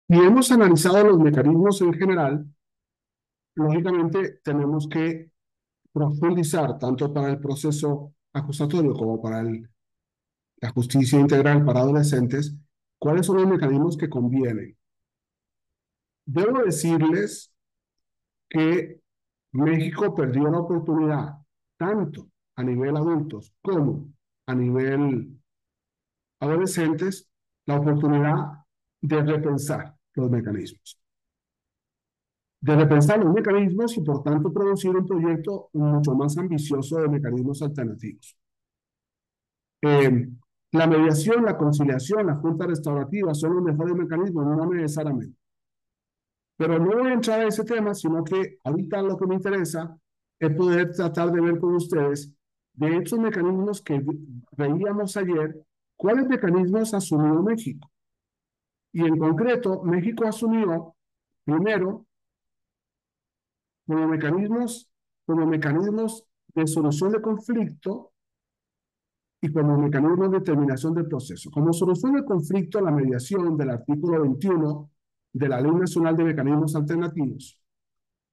Y hemos analizado los mecanismos en general. Lógicamente, tenemos que profundizar tanto para el proceso acusatorio como para la justicia integral para adolescentes, cuáles son los mecanismos que convienen. Debo decirles que México perdió la oportunidad, tanto a nivel adultos como a nivel adolescentes, la oportunidad de repensar los mecanismos. De repensar los mecanismos y, por tanto, producir un proyecto mucho más ambicioso de mecanismos alternativos. Eh, la mediación, la conciliación, la junta restaurativa son los mejores mecanismos, no necesariamente. Pero no voy a entrar a ese tema, sino que ahorita lo que me interesa es poder tratar de ver con ustedes, de estos mecanismos que veíamos ayer, cuáles mecanismos asumió México. Y en concreto, México asumió, primero, como mecanismos, como mecanismos de solución de conflicto y como mecanismo de terminación del proceso. Como solución del conflicto, la mediación del artículo 21 de la Ley Nacional de Mecanismos Alternativos,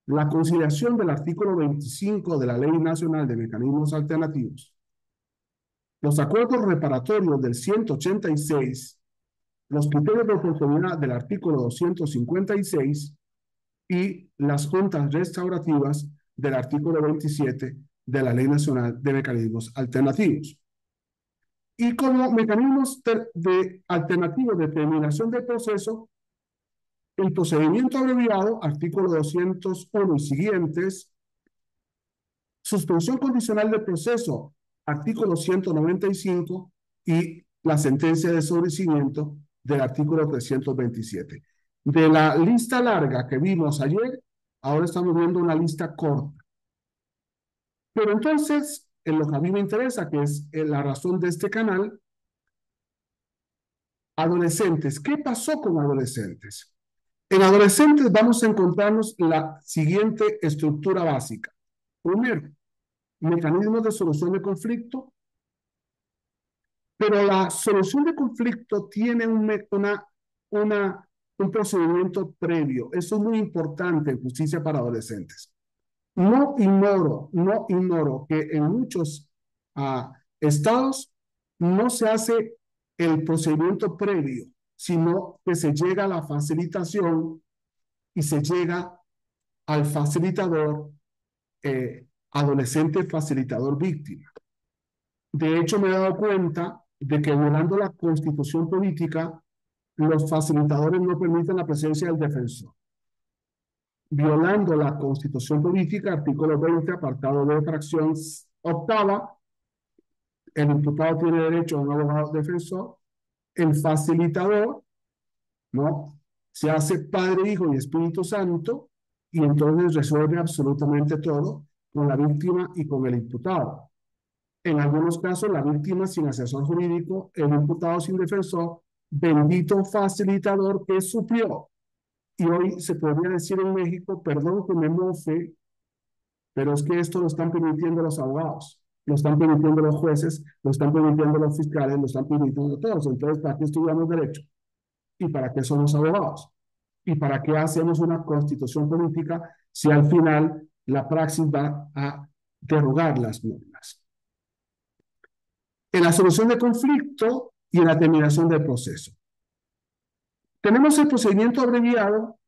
la conciliación del artículo 25 de la Ley Nacional de Mecanismos Alternativos, los acuerdos reparatorios del 186, los criterios de oportunidad del artículo 256 y las juntas restaurativas del artículo 27 de la Ley Nacional de Mecanismos Alternativos. Y como mecanismos de alternativos de terminación del proceso, el procedimiento abreviado, artículo 201 y siguientes, suspensión condicional del proceso, artículo 195 y la sentencia de sobreseimiento del artículo 327. De la lista larga que vimos ayer, ahora estamos viendo una lista corta. Pero entonces, en lo que a mí me interesa, que es la razón de este canal, adolescentes. ¿Qué pasó con adolescentes? En adolescentes vamos a encontrarnos la siguiente estructura básica. Primero, mecanismos de solución de conflicto, pero la solución de conflicto tiene un procedimiento previo. Eso es muy importante en justicia para adolescentes. No ignoro que en muchos estados no se hace el procedimiento previo, sino que se llega a la facilitación y se llega al facilitador, adolescente facilitador víctima. De hecho, me he dado cuenta de que violando la constitución política, los facilitadores no permiten la presencia del defensor. Violando la constitución política, artículo 20, apartado de fracción octava, el imputado tiene derecho a un abogado defensor, el facilitador, ¿no? Se hace Padre, Hijo y Espíritu Santo y entonces resuelve absolutamente todo con la víctima y con el imputado. En algunos casos, la víctima sin asesor jurídico, el imputado sin defensor, bendito facilitador que suplió. Y hoy se podría decir en México, perdón que me mofe, pero es que esto lo están permitiendo los abogados, lo están permitiendo los jueces, lo están permitiendo los fiscales, lo están permitiendo todos. Entonces, ¿para qué estudiamos derecho? ¿Y para qué somos abogados? ¿Y para qué hacemos una constitución política si al final la praxis va a derogar las normas? En la solución de conflicto y en la terminación del proceso. Tenemos el procedimiento abreviado,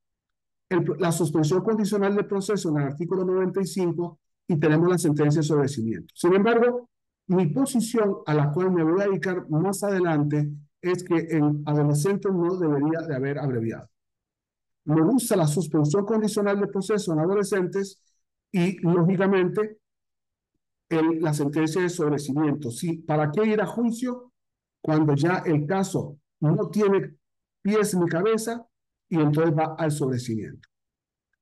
la suspensión condicional del proceso en el artículo 95 y tenemos la sentencia de sobreseimiento. Sin embargo, mi posición a la cual me voy a dedicar más adelante es que en adolescentes no debería de haber abreviado. Me gusta la suspensión condicional del proceso en adolescentes y, lógicamente, la sentencia de sobreseimiento. ¿Sí? ¿Para qué ir a juicio cuando ya el caso no tiene pies ni cabeza y entonces va al sobreseimiento?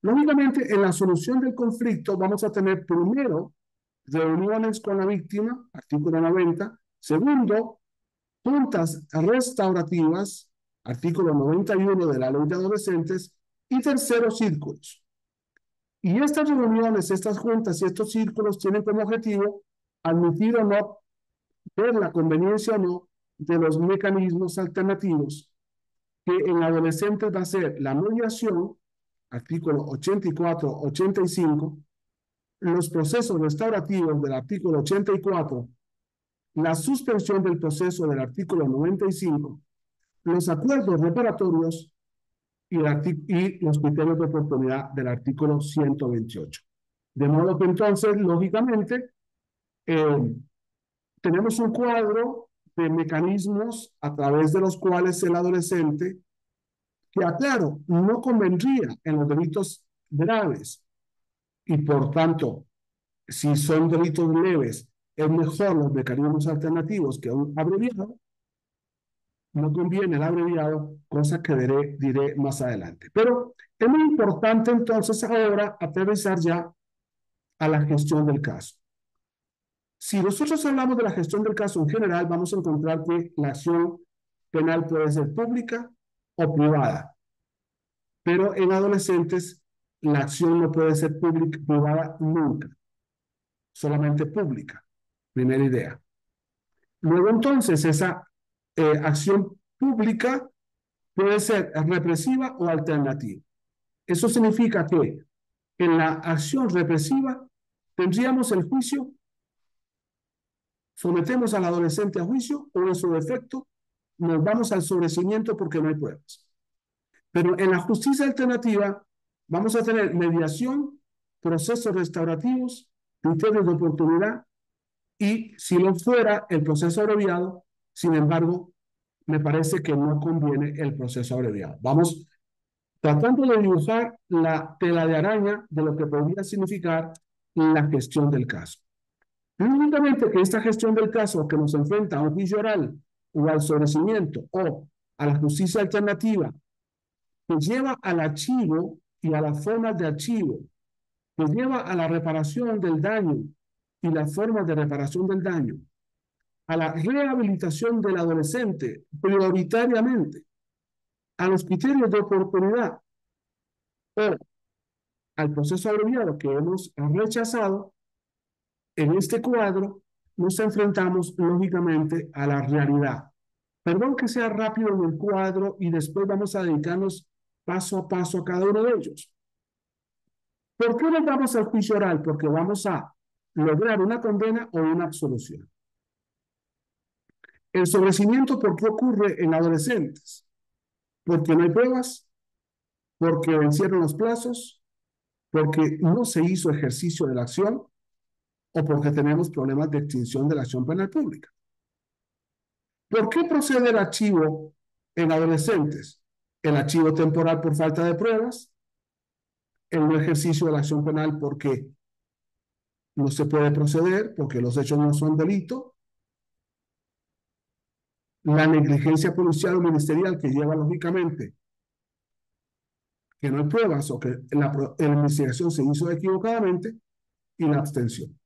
Lógicamente, en la solución del conflicto vamos a tener primero reuniones con la víctima, artículo 90, segundo, juntas restaurativas, artículo 91 de la Ley de Adolescentes, y tercero, círculos. Y estas reuniones, estas juntas y estos círculos tienen como objetivo admitir o no, ver la conveniencia o no de los mecanismos alternativos que en adolescentes va a ser la mediación, artículo 84-85, los procesos restaurativos del artículo 84, la suspensión del proceso del artículo 95, los acuerdos reparatorios y los criterios de oportunidad del artículo 128. De modo que entonces, lógicamente, tenemos un cuadro de mecanismos a través de los cuales el adolescente, que aclaro, no convendría en los delitos graves y por tanto, si son delitos leves, es mejor los mecanismos alternativos que un abreviado. No conviene el abreviado, cosa que diré más adelante. Pero es muy importante entonces ahora aterrizar ya a la gestión del caso. Si nosotros hablamos de la gestión del caso en general, vamos a encontrar que la acción penal puede ser pública o privada, pero en adolescentes la acción no puede ser pública, privada nunca, solamente pública. Primera idea. Luego entonces esa acción pública puede ser represiva o alternativa. Eso significa que en la acción represiva tendríamos el juicio, sometemos al adolescente a juicio o en su defecto nos vamos al sobreseimiento porque no hay pruebas. Pero en la justicia alternativa vamos a tener mediación, procesos restaurativos, criterios de oportunidad y si lo fuera el proceso abreviado, sin embargo, me parece que no conviene el proceso abreviado. Vamos tratando de dibujar la tela de araña de lo que podría significar la gestión del caso. Únicamente que esta gestión del caso que nos enfrenta a un juicio oral o al sobreseimiento o a la justicia alternativa que lleva al archivo y a las formas de archivo, que lleva a la reparación del daño y las formas de reparación del daño, a la rehabilitación del adolescente prioritariamente, a los criterios de oportunidad o al proceso abreviado que hemos rechazado, en este cuadro nos enfrentamos lógicamente a la realidad. Perdón que sea rápido en el cuadro y después vamos a dedicarnos paso a paso a cada uno de ellos. ¿Por qué nos vamos al juicio oral? Porque vamos a lograr una condena o una absolución. El sobreseimiento, ¿por qué ocurre en adolescentes? Porque no hay pruebas, porque vencieron los plazos, porque no se hizo ejercicio de la acción o porque tenemos problemas de extinción de la acción penal pública. ¿Por qué procede el archivo en adolescentes? El archivo temporal por falta de pruebas, el no ejercicio de la acción penal porque no se puede proceder, porque los hechos no son delito, la negligencia policial o ministerial que lleva lógicamente que no hay pruebas o que la investigación se hizo equivocadamente y la abstención.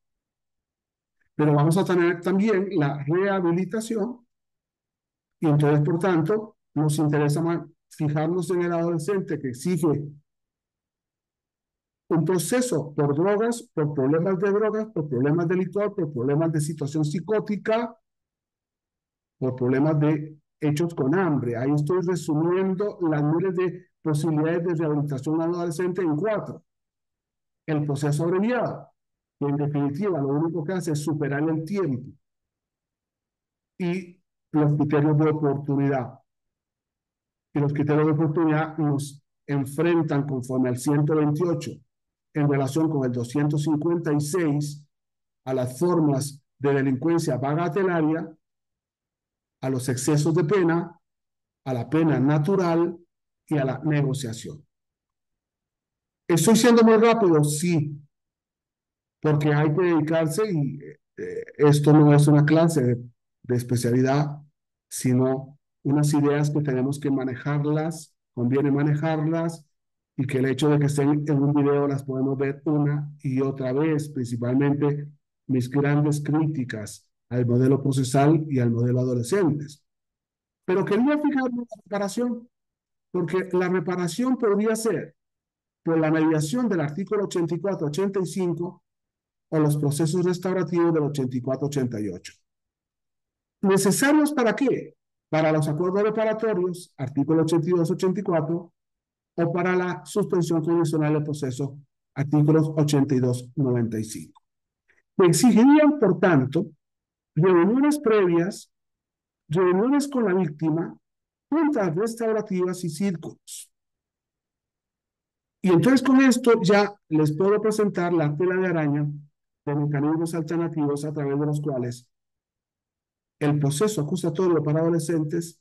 Pero vamos a tener también la rehabilitación y entonces, por tanto, nos interesa más fijarnos en el adolescente que exige un proceso por drogas, por problemas de drogas, por problemas de licor, por problemas de situación psicótica, por problemas de hechos con hambre. Ahí estoy resumiendo las miles de posibilidades de rehabilitación al adolescente en 4. El proceso abreviado, que en definitiva lo único que hace es superar el tiempo. Y los criterios de oportunidad. Y los criterios de oportunidad nos enfrentan conforme al 128 en relación con el 256 a las formas de delincuencia bagatelaria, a los excesos de pena, a la pena natural y a la negociación. ¿Estoy siendo muy rápido? Sí, porque hay que dedicarse y esto no es una clase de especialidad, sino unas ideas que tenemos que manejarlas, conviene manejarlas y que el hecho de que estén en un video las podemos ver una y otra vez, principalmente mis grandes críticas al modelo procesal y al modelo adolescentes. Pero quería fijarme en la reparación, porque la reparación podría ser por la mediación del artículo 84-85 o los procesos restaurativos del 84-88. ¿Necesarios para qué? para los acuerdos reparatorios, artículo 82-84, o para la suspensión condicional del proceso, artículos 82-95. Exigirían, por tanto, reuniones previas, reuniones con la víctima, juntas restaurativas y círculos. Y entonces con esto ya les puedo presentar la tela de araña de mecanismos alternativos a través de los cuales el proceso acusatorio para adolescentes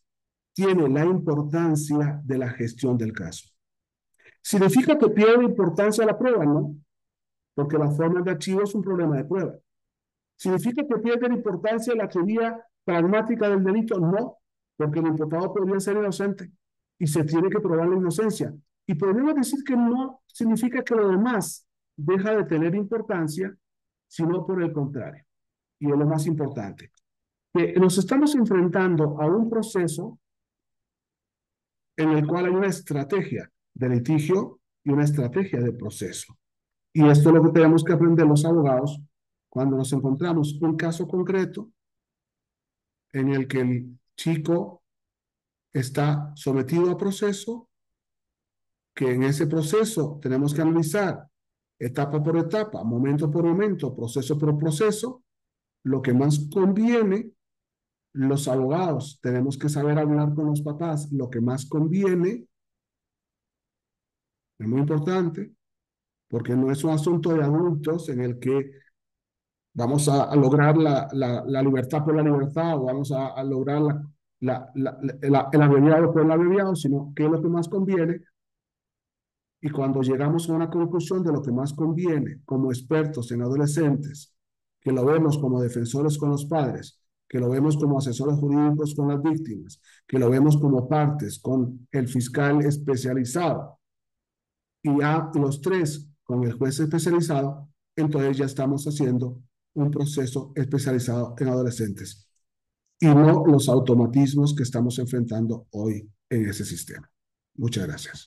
tiene la importancia de la gestión del caso. ¿Significa que pierde importancia la prueba? No, porque la forma de archivo es un problema de prueba. ¿Significa que pierde importancia la teoría pragmática del delito? No, porque el imputado podría ser inocente y se tiene que probar la inocencia. Y podemos decir que no significa que lo demás deja de tener importancia, sino por el contrario. Y es lo más importante, que nos estamos enfrentando a un proceso en el cual hay una estrategia de litigio y una estrategia de proceso. Y esto es lo que tenemos que aprender los abogados cuando nos encontramos un caso concreto en el que el chico está sometido a proceso, que en ese proceso tenemos que analizar etapa por etapa, momento por momento, proceso por proceso, lo que más conviene. Los abogados tenemos que saber hablar con los papás lo que más conviene, es muy importante, porque no es un asunto de adultos en el que vamos a lograr la libertad por la libertad o vamos a lograr el abreviado por el abreviado, sino qué es lo que más conviene. Y cuando llegamos a una conclusión de lo que más conviene como expertos en adolescentes, que lo vemos como defensores con los padres, que lo vemos como asesores jurídicos con las víctimas, que lo vemos como partes con el fiscal especializado y a los tres con el juez especializado, entonces ya estamos haciendo un proceso especializado en adolescentes y no los automatismos que estamos enfrentando hoy en ese sistema. Muchas gracias.